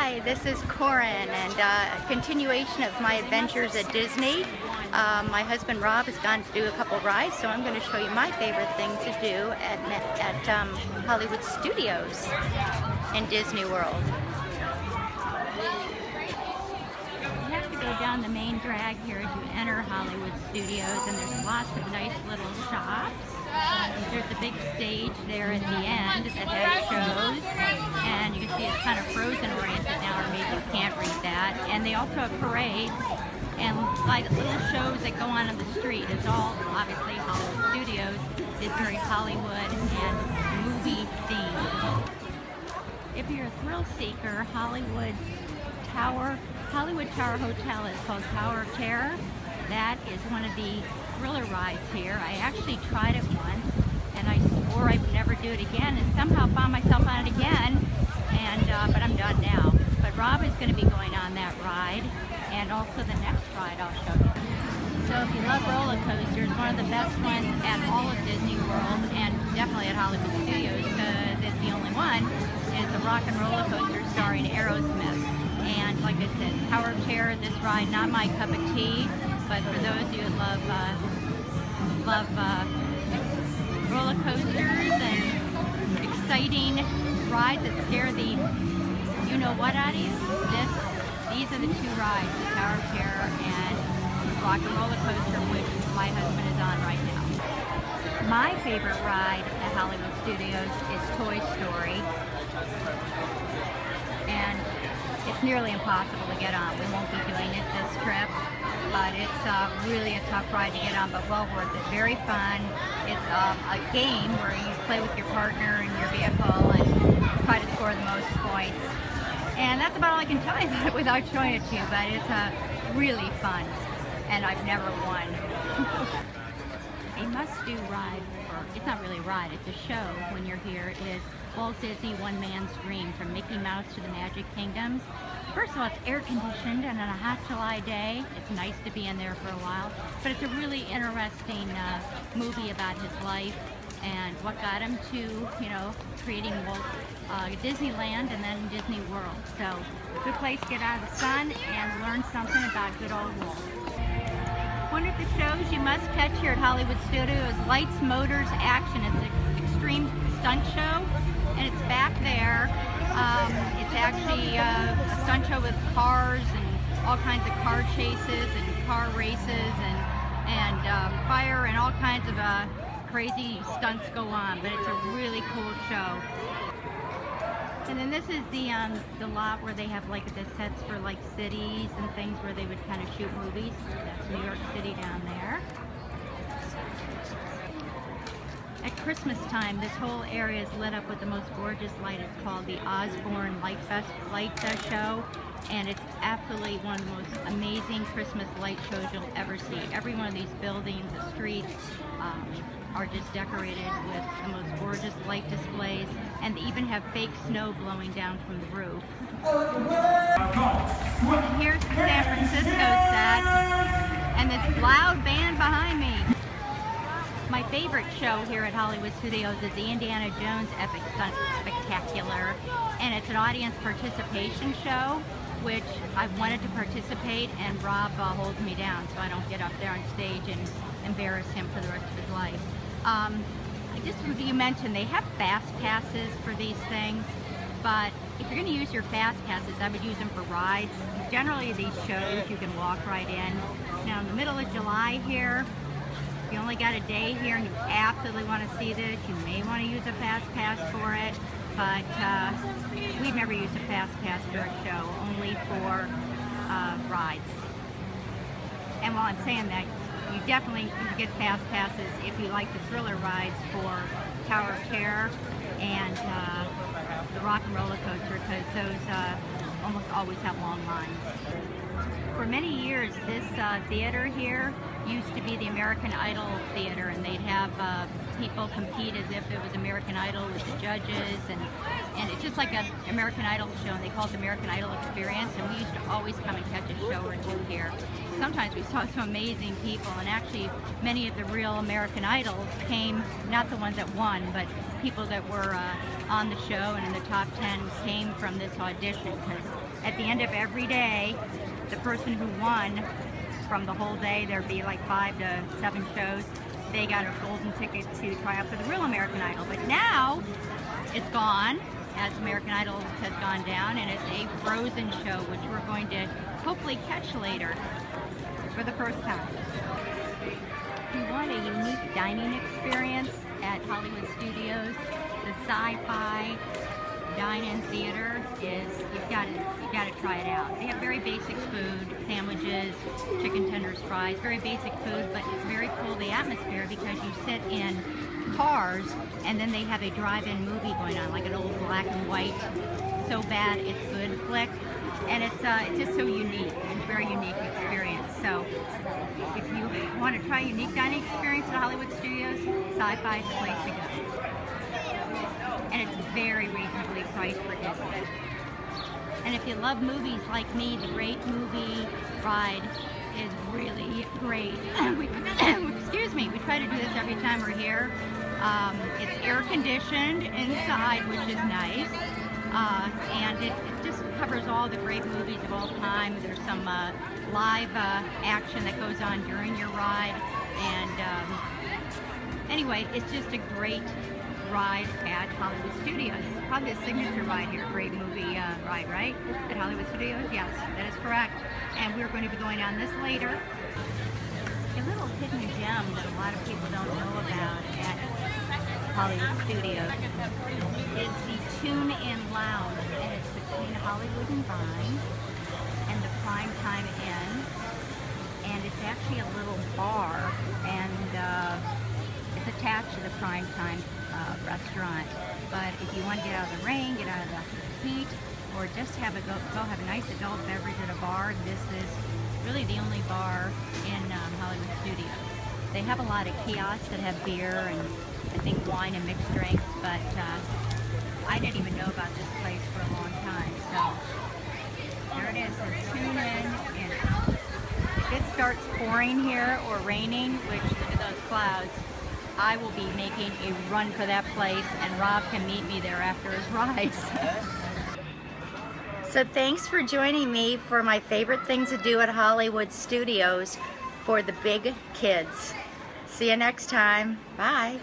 Hi, this is Corin, and a continuation of my adventures at Disney. My husband Rob has gone to do a couple rides, so I'm going to show you my favorite thing to do at Hollywood Studios in Disney World. You have to go down the main drag here as you enter Hollywood Studios, and there's lots of nice little shops. There's a big stage there at the end that has shows, and you can see it's kind of Frozen oriented now, or maybe you can't read that. And they also have parades and like little shows that go on the street. It's all obviously Hollywood Studios. It's very Hollywood and movie themed. If you're a thrill seeker, Hollywood Tower Hotel is called Tower of Terror. That is one of the thriller rides here. I actually tried it once, and I swore I would never do it again, and somehow found myself on it again, and but I'm done now. But Rob is going to be going on that ride, and also the next ride I'll show you. So if you love roller coasters, one of the best ones at all of Disney World, and definitely at Hollywood Studios, because it's the only one, is the rock and roller coaster starring Aeromith. And like I said, Tower of Terror, this ride, not my cup of tea, but for those of you who love roller coasters and exciting rides that scare the you-know-what out of you, these are the two rides, the Tower of Terror and Rock and Roller Coaster, which my husband is on right now. My favorite ride at Hollywood Studios is Toy Story, and it's nearly impossible to get on. We won't be doing it this trip, but it's really a tough ride to get on, but well worth it. Very fun. It's a game where you play with your partner in your vehicle and try to score the most points. And that's about all I can tell you about it without showing it to you, but it's really fun, and I've never won. A must-do ride, or it's not really a ride, it's a show when you're here, is Walt Disney One Man's Dream, from Mickey Mouse to the Magic Kingdoms. First of all, it's air-conditioned, and on a hot July day, it's nice to be in there for a while. But it's a really interesting movie about his life and what got him to, creating Disneyland and then Disney World. So, good place to get out of the sun and learn something about good old Walt. One of the shows you must catch here at Hollywood Studios is Lights, Motors, Action. It's an extreme stunt show, and it's back there. It's actually a stunt show with cars and all kinds of car chases and car races and fire and all kinds of crazy stunts go on, but it's a really cool show. And then this is the lot where they have like the sets for like cities and things where they would kind of shoot movies. That's New York City down there. At Christmas time, this whole area is lit up with the most gorgeous light. It's called the Osborne Light Show, and it's absolutely one of the most amazing Christmas light shows you'll ever see. Every one of these buildings, the streets, are just decorated with the most gorgeous light displays, and they even have fake snow blowing down from the roof. And here's the San Francisco set, and this loud band behind me. My favorite show here at Hollywood Studios is the Indiana Jones Epic Stunt Spectacular, and it's an audience participation show, which I've wanted to participate, and Rob holds me down so I don't get up there on stage and embarrass him for the rest of his life. You mentioned they have fast passes for these things, but if you're going to use your fast passes, I would use them for rides. Generally these shows you can walk right in. Now in the middle of July here, you only got a day here and you absolutely want to see this, you may want to use a fast pass for it, but we've never used a fast pass for a show, only for rides. And while I'm saying that, you definitely can get fast passes if you like the thriller rides for Tower of Terror and the Rock and Roller Coaster, because those almost always have long lines. For many years, this theater here used to be the American Idol theater, and they'd have people compete as if it was American Idol with the judges, and it's just like an American Idol show, and they call it the American Idol Experience, and we used to always come and catch a show or two here. Sometimes we saw some amazing people, and actually many of the real American Idols came, not the ones that won, but people that were on the show and in the top 10 came from this audition, because at the end of every day, the person who won from the whole day, there'd be like 5 to 7 shows, they got a golden ticket to try out for the real American Idol. But now it's gone, as American Idol has gone down, and it's a Frozen show, which we're going to hopefully catch later for the first time. If you want a unique dining experience at Hollywood Studios, the Sci-Fi Dine-In Theater you've got to try it out. They have very basic food, sandwiches, chicken tenders, fries, very basic food, but it's very cool, the atmosphere, because you sit in cars and then they have a drive-in movie going on, like an old black and white, so bad it's good flick, and it's just so unique. It's a very unique experience. So if you want to try a unique dining experience at Hollywood Studios, Sci-Fi is the place to go. And it's very reasonably priced for Disney. And if you love movies like me, the Great Movie Ride is really great. Excuse me, we try to do this every time we're here. It's air conditioned inside, which is nice. And it just covers all the great movies of all time. There's some live action that goes on during your ride. And anyway, it's just a great ride at Hollywood Studios. It's probably the signature ride here, great movie ride, right? At Hollywood Studios? Yes, that is correct. And we're going to be going on this later. A little hidden gem that a lot of people don't know about at Hollywood Studios is the Tune-In Lounge, and it's between Hollywood and Dine and the Primetime Inn, and it's actually a little bar, and it's attached to the Primetime restaurant. But if you want to get out of the rain, get out of the heat, or just have go have a nice adult beverage at a bar, this is really the only bar in Hollywood Studios. They have a lot of kiosks that have beer and I think wine and mixed drinks, but I didn't even know about this place for a long time. So there it is, so tune in. And if it starts pouring here or raining, which look at those clouds, I will be making a run for that place, and Rob can meet me there after his rides. So thanks for joining me for my favorite things to do at Hollywood Studios for the big kids. See you next time. Bye.